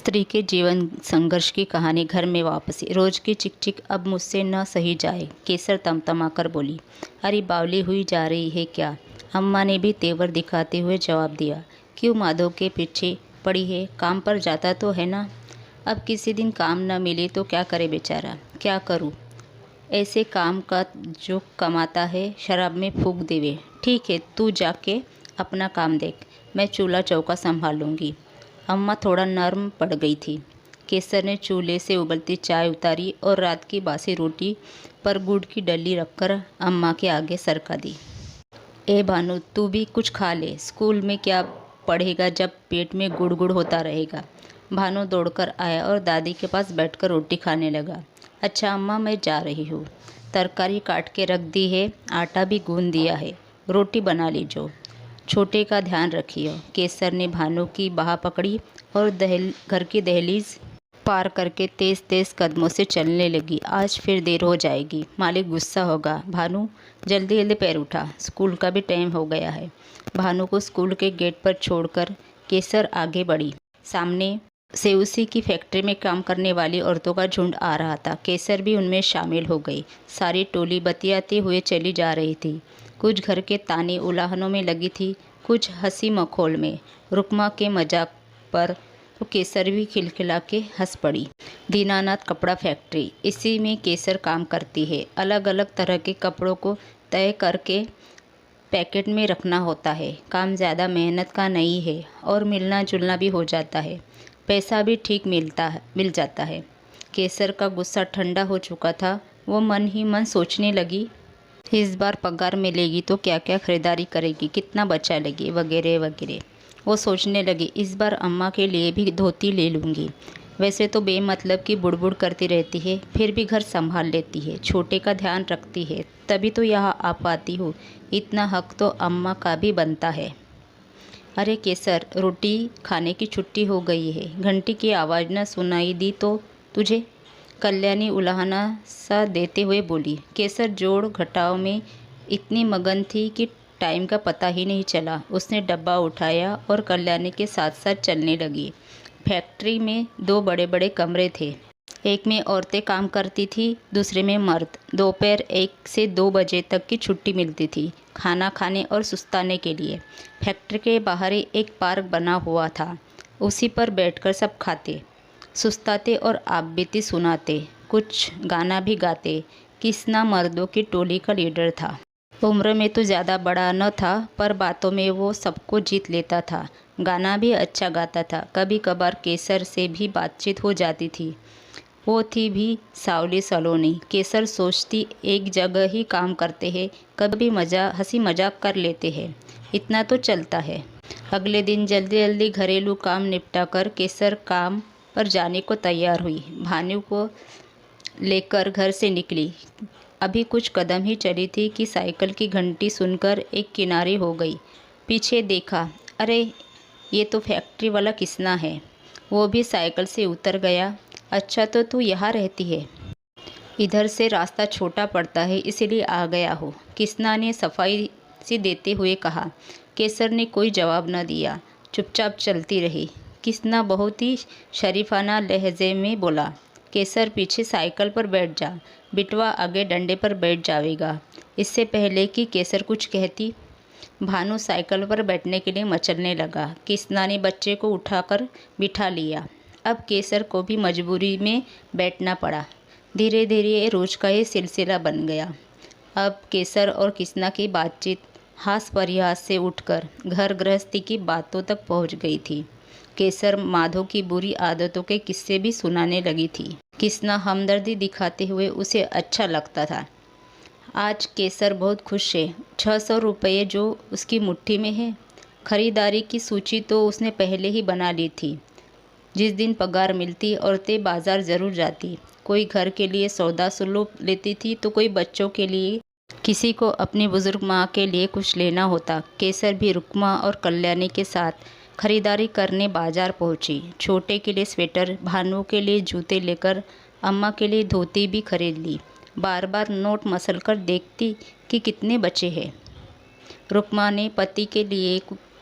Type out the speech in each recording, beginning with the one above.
स्त्री के जीवन संघर्ष की कहानी घर में वापसी। रोज की चिकचिक अब मुझसे न सही जाए। केसर तमतमाकर बोली, अरे बावली हुई जा रही है क्या? अम्मा ने भी तेवर दिखाते हुए जवाब दिया, क्यों माधव के पीछे पड़ी है? काम पर जाता तो है ना? अब किसी दिन काम न मिले तो क्या करे बेचारा? क्या करूँ? ऐसे काम का जो कमाता है शराब में फूंक देवे। ठीक है, तू जाके अपना काम देख, मैं चूल्हा चौका संभाल लूँगी। अम्मा थोड़ा नर्म पड़ गई थी। केसर ने चूल्हे से उबलती चाय उतारी और रात की बासी रोटी पर गुड़ की डली रखकर अम्मा के आगे सरका दी। ए भानु, तू भी कुछ खा ले। स्कूल में क्या पढ़ेगा जब पेट में गुड़ गुड़ होता रहेगा। भानु दौड़कर आया और दादी के पास बैठकर रोटी खाने लगा। अच्छा अम्मा, मैं जा रही हूँ। तरकारी काट के रख दी है, आटा भी गूंद दिया है, रोटी बना लीजो। छोटे का ध्यान रखियो। केसर ने भानु की बाह पकड़ी और घर की दहलीज पार करके तेज तेज कदमों से चलने लगी। आज फिर देर हो जाएगी, मालिक गुस्सा होगा। भानु जल्दी जल्दी पैर उठा, स्कूल का भी टाइम हो गया है। भानु को स्कूल के गेट पर छोड़कर केसर आगे बढ़ी। सामने से उसी की फैक्ट्री में काम करने वाली औरतों का झुंड आ रहा था। केसर भी उनमें शामिल हो गई। सारी टोली बतियाते हुए चली जा रही थी। कुछ घर के ताने उलाहनों में लगी थी, कुछ हंसी मखौल में। रुकमा के मजाक पर तो केसर भी खिलखिला के हंस पड़ी। दीनानाथ कपड़ा फैक्ट्री, इसी में केसर काम करती है। अलग अलग तरह के कपड़ों को तय करके पैकेट में रखना होता है। काम ज़्यादा मेहनत का नहीं है और मिलना जुलना भी हो जाता है। पैसा भी ठीक मिल जाता है। केसर का गुस्सा ठंडा हो चुका था। वो मन ही मन सोचने लगी, इस बार पगार मिलेगी तो क्या क्या खरीदारी करेगी, कितना बचा लेगी, वगैरह वगैरह। वो सोचने लगी, इस बार अम्मा के लिए भी धोती ले लूँगी। वैसे तो बेमतलब की बुड़बुड़ करती रहती है, फिर भी घर संभाल लेती है, छोटे का ध्यान रखती है, तभी तो यहाँ आ पाती हूँ। इतना हक तो अम्मा का भी बनता है। अरे केसर, रोटी खाने की छुट्टी हो गई है। घंटी की आवाज़ न सुनाई दी तो तुझे? कल्याणी उलाहना सा देते हुए बोली। केसर जोड़ घटाव में इतनी मगन थी कि टाइम का पता ही नहीं चला। उसने डब्बा उठाया और कल्याणी के साथ साथ चलने लगी। फैक्ट्री में दो बड़े बड़े कमरे थे। एक में औरतें काम करती थी, दूसरे में मर्द। दोपहर 1 से 2 बजे तक की छुट्टी मिलती थी, खाना खाने और सुस्ताने के लिए। फैक्ट्री के बाहर ही एक पार्क बना हुआ था, उसी पर बैठकर सब खाते, सुस्ताते और आप बीती सुनाते, कुछ गाना भी गाते। किसना मर्दों की टोली का लीडर था। उम्र में तो ज़्यादा बड़ा न था, पर बातों में वो सबको जीत लेता था। गाना भी अच्छा गाता था। कभी कभार केसर से भी बातचीत हो जाती थी। वो थी भी सावली सलोनी। केसर सोचती, एक जगह ही काम करते हैं, कभी हंसी मजाक कर लेते हैं, इतना तो चलता है। अगले दिन जल्दी जल्दी घरेलू काम निपटाकर केसर काम पर जाने को तैयार हुई। भानु को लेकर घर से निकली। अभी कुछ कदम ही चली थी कि साइकिल की घंटी सुनकर एक किनारे हो गई। पीछे देखा, अरे ये तो फैक्ट्री वाला किसना है। वो भी साइकिल से उतर गया। अच्छा, तो तू यहाँ रहती है? इधर से रास्ता छोटा पड़ता है, इसीलिए आ गया हो, किसना ने सफाई सी देते हुए कहा। केसर ने कोई जवाब न दिया, चुपचाप चलती रही। किसना बहुत ही शरीफाना लहजे में बोला, केसर पीछे साइकिल पर बैठ जा, बिटवा आगे डंडे पर बैठ जाएगा। इससे पहले कि केसर कुछ कहती, भानु साइकिल पर बैठने के लिए मचलने लगा। किसना ने बच्चे को उठाकर बिठा लिया। अब केसर को भी मजबूरी में बैठना पड़ा। धीरे धीरे ये रोज का ये सिलसिला बन गया। अब केसर और किसना की बातचीत हास परिहास से उठकर घर गृहस्थी की बातों तक पहुंच गई थी। केसर माधव की बुरी आदतों के किस्से भी सुनाने लगी थी। किसना हमदर्दी दिखाते हुए उसे अच्छा लगता था। आज केसर बहुत खुश है। 600 रुपये जो उसकी मुट्ठी में है। खरीदारी की सूची तो उसने पहले ही बना ली थी। जिस दिन पगार मिलती औरतें बाजार ज़रूर जाती। कोई घर के लिए सौदा सुलभ लेती थी तो कोई बच्चों के लिए, किसी को अपनी बुजुर्ग माँ के लिए कुछ लेना होता। केसर भी रुक्मा और कल्याणी के साथ खरीदारी करने बाजार पहुंची। छोटे के लिए स्वेटर, भानु के लिए जूते लेकर अम्मा के लिए धोती भी खरीद ली। बार बार नोट मसलकर देखती कि कितने बचे हैं। रुक्मा ने पति के लिए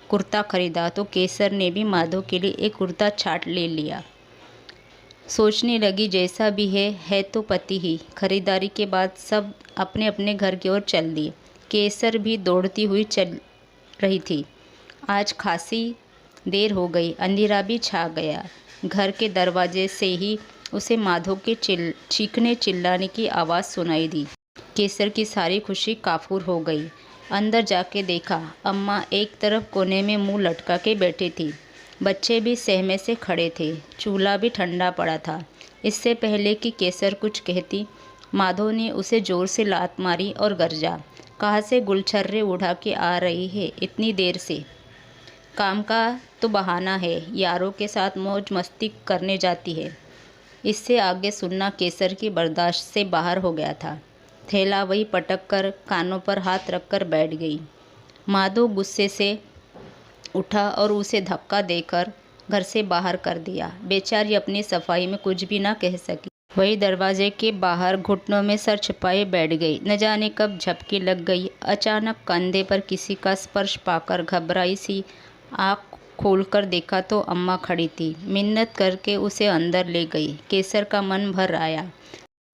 कुर्ता खरीदा तो केसर ने भी माधव के लिए एक कुर्ता छाट ले लिया। सोचने लगी जैसा भी है तो पति ही। खरीदारी के बाद सब अपने अपने घर की ओर चल दिए। केसर भी दौड़ती हुई चल रही थी। आज खासी देर हो गई, अंधेरा भी छा गया। घर के दरवाजे से ही उसे माधो के चीखने चिल्लाने की आवाज़ सुनाई दी। केसर की सारी खुशी काफूर हो गई। अंदर जाके देखा, अम्मा एक तरफ कोने में मुंह लटका के बैठी थी। बच्चे भी सहमे से खड़े थे। चूल्हा भी ठंडा पड़ा था। इससे पहले कि केसर कुछ कहती, माधो ने उसे जोर से लात मारी और गरजा, कहाँ से गुलछर्रे उड़ा के आ रही है इतनी देर से? काम का तो बहाना है, यारों के साथ मौज मस्ती करने जाती है। इससे आगे सुनना केसर की बर्दाश्त से बाहर हो गया था। थैला वही पटक कर कानों पर हाथ रखकर बैठ गई। माधो गुस्से से उठा और उसे धक्का देकर घर से बाहर कर दिया। बेचारी अपनी सफाई में कुछ भी ना कह सकी। वही दरवाजे के बाहर घुटनों में सर छिपाए बैठ गई। न जाने कब झपकी लग गई। अचानक कंधे पर किसी का स्पर्श पाकर घबराई सी आँख खोलकर देखा तो अम्मा खड़ी थी। मिन्नत करके उसे अंदर ले गई। केसर का मन भर आया।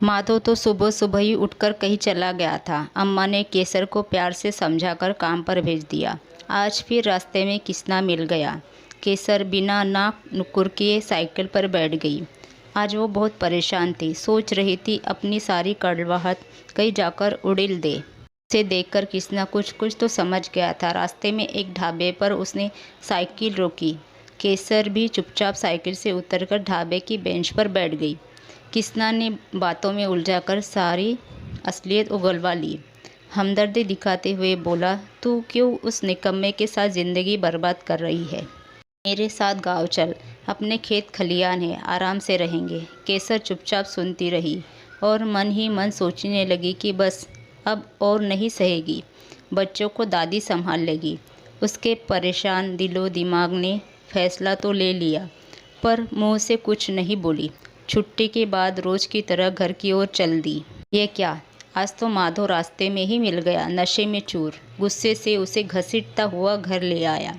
माधो तो सुबह सुबह ही उठकर कहीं चला गया था। अम्मा ने केसर को प्यार से समझाकर काम पर भेज दिया। आज फिर रास्ते में किसना मिल गया। केसर बिना नाक नुकुर किए साइकिल पर बैठ गई। आज वो बहुत परेशान थी। सोच रही थी अपनी सारी कड़वाहट कहीं जाकर उड़ेल दे। उसे देखकर किसना कुछ तो समझ गया था। रास्ते में एक ढाबे पर उसने साइकिल रोकी। केसर भी चुपचाप साइकिल से उतरकर ढाबे की बेंच पर बैठ गई। किसना ने बातों में उलझाकर सारी असलियत उगलवा ली। हमदर्दी दिखाते हुए बोला, तू क्यों उस निकम्मे के साथ ज़िंदगी बर्बाद कर रही है? मेरे साथ गाँव चल, अपने खेत खलियान है, आराम से रहेंगे। केसर चुपचाप सुनती रही और मन ही मन सोचने लगी कि बस अब और नहीं सहेगी। बच्चों को दादी संभाल लेगी। उसके परेशान दिलो दिमाग ने फैसला तो ले लिया, पर मुंह से कुछ नहीं बोली। छुट्टी के बाद रोज की तरह घर की ओर चल दी। ये क्या, आज तो माधो रास्ते में ही मिल गया, नशे में चूर। गुस्से से उसे घसीटता हुआ घर ले आया।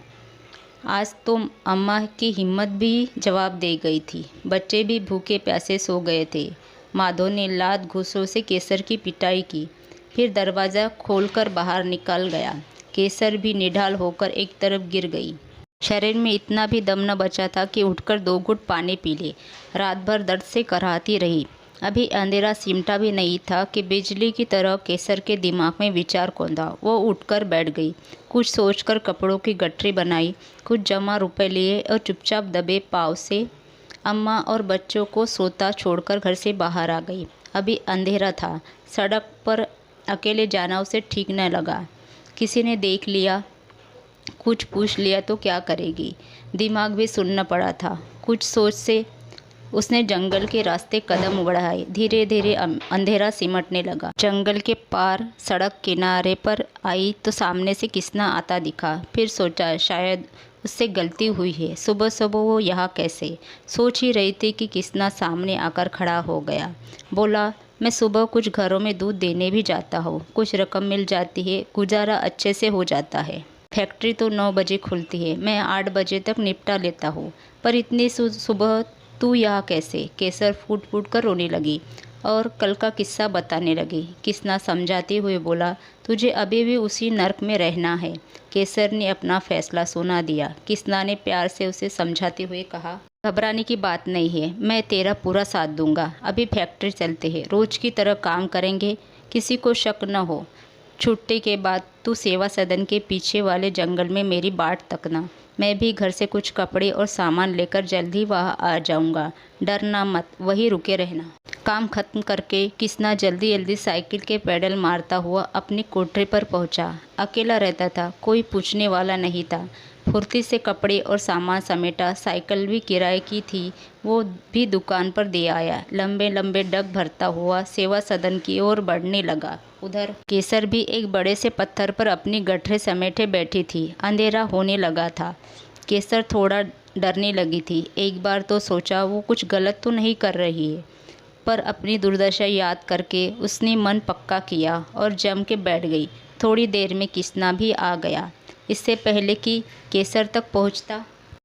आज तो अम्मा की हिम्मत भी जवाब दे गई थी। बच्चे भी भूखे प्यासे सो गए थे। माधो ने लात घूंसों से केसर की पिटाई की, फिर दरवाज़ा खोलकर बाहर निकल गया। केसर भी निढाल होकर एक तरफ गिर गई। शरीर में इतना भी दम न बचा था कि उठकर 2 घूंट पानी पी ले। रात भर दर्द से कराहती रही। अभी अंधेरा सिमटा भी नहीं था कि बिजली की तरह केसर के दिमाग में विचार कौंधा। वो उठकर बैठ गई। कुछ सोचकर कपड़ों की गठरी बनाई, कुछ जमा रुपए लिए और चुपचाप दबे पाँव से अम्मा और बच्चों को सोता छोड़कर घर से बाहर आ गई। अभी अंधेरा था। सड़क पर अकेले जाना उसे ठीक न लगा। किसी ने देख लिया, कुछ पूछ लिया तो क्या करेगी? दिमाग भी सुनना पड़ा था। कुछ सोच से उसने जंगल के रास्ते कदम बढ़ाए। धीरे धीरे अंधेरा सिमटने लगा। जंगल के पार सड़क किनारे पर आई तो सामने से किसना आता दिखा। फिर सोचा शायद उससे गलती हुई है। सुबह सुबह वो यहाँ कैसे? सोच ही रही थी कि किसना सामने आकर खड़ा हो गया। बोला, मैं सुबह कुछ घरों में दूध देने भी जाता हूँ, कुछ रकम मिल जाती है, गुजारा अच्छे से हो जाता है। फैक्ट्री तो 9 बजे खुलती है, मैं 8 बजे तक निपटा लेता हूँ, पर इतनी सुबह तू यहाँ कैसे? केसर फूट फूट कर रोने लगी और कल का किस्सा बताने लगी। किसना समझाते हुए बोला, तुझे अभी भी उसी नर्क में रहना है। केसर ने अपना फैसला सुना दिया। किसना ने प्यार से उसे समझाते हुए कहा, घबराने की बात नहीं है, मैं तेरा पूरा साथ दूंगा। अभी फैक्ट्री चलते हैं, रोज की तरह काम करेंगे, किसी को शक न हो। छुट्टी के बाद तू सेवा सदन के पीछे वाले जंगल में मेरी बाट तकना। मैं भी घर से कुछ कपड़े और सामान लेकर जल्दी वहाँ आ जाऊँगा। डरना मत, वहीं रुके रहना। काम खत्म करके किसना जल्दी जल्दी साइकिल के पेडल मारता हुआ अपनी कोठरी पर पहुँचा। अकेला रहता था, कोई पूछने वाला नहीं था। फुर्ती से कपड़े और सामान समेटा। साइकिल भी किराए की थी, वो भी दुकान पर दे आया। लंबे लंबे डग भरता हुआ सेवा सदन की ओर बढ़ने लगा। उधर केसर भी एक बड़े से पत्थर पर अपनी गठरी समेटे बैठी थी। अंधेरा होने लगा था। केसर थोड़ा डरने लगी थी। एक बार तो सोचा वो कुछ गलत तो नहीं कर रही है, पर अपनी दुर्दशा याद करके उसने मन पक्का किया और जम के बैठ गई। थोड़ी देर में किसना भी आ गया। इससे पहले कि केसर तक पहुंचता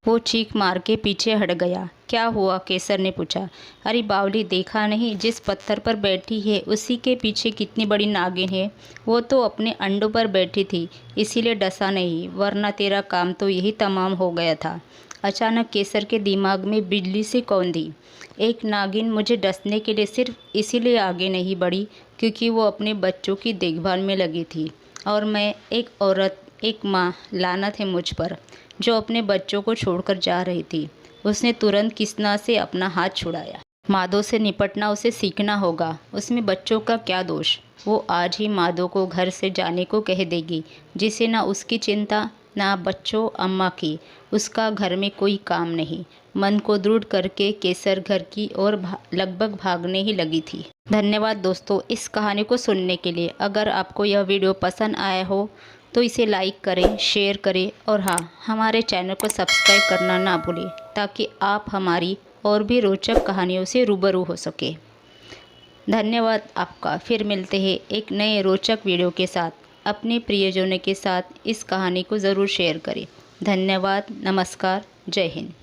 वो चीख मार के पीछे हट गया। क्या हुआ? केसर ने पूछा। अरे बावली, देखा नहीं जिस पत्थर पर बैठी है उसी के पीछे कितनी बड़ी नागिन है। वो तो अपने अंडों पर बैठी थी, इसीलिए डसा नहीं, वरना तेरा काम तो यही तमाम हो गया था। अचानक केसर के दिमाग में बिजली सी कौंधी। एक नागिन मुझे डसने के लिए सिर्फ इसीलिए आगे नहीं बढ़ी क्योंकि वो अपने बच्चों की देखभाल में लगी थी, और मैं एक औरत, एक माँ, लानत है मुझ पर, जो अपने बच्चों को छोड़कर जा रही थी। उसने तुरंत किसना से अपना हाथ छुड़ाया। माधो से निपटना उसे सीखना होगा, उसमें बच्चों का क्या दोष। वो आज ही माधो को घर से जाने को कह देगी, जिसे ना उसकी चिंता ना बच्चों अम्मा की। उसका घर में कोई काम नहीं। मन को दृढ़ करके केसर घर की ओर लगभग भागने ही लगी थी। धन्यवाद दोस्तों इस कहानी को सुनने के लिए। अगर आपको यह वीडियो पसंद आया हो तो इसे लाइक करें, शेयर करें और हाँ, हमारे चैनल को सब्सक्राइब करना ना भूलें, ताकि आप हमारी और भी रोचक कहानियों से रूबरू हो सके। धन्यवाद आपका। फिर मिलते हैं एक नए रोचक वीडियो के साथ। अपने प्रियजनों के साथ इस कहानी को ज़रूर शेयर करें। धन्यवाद। नमस्कार। जय हिंद।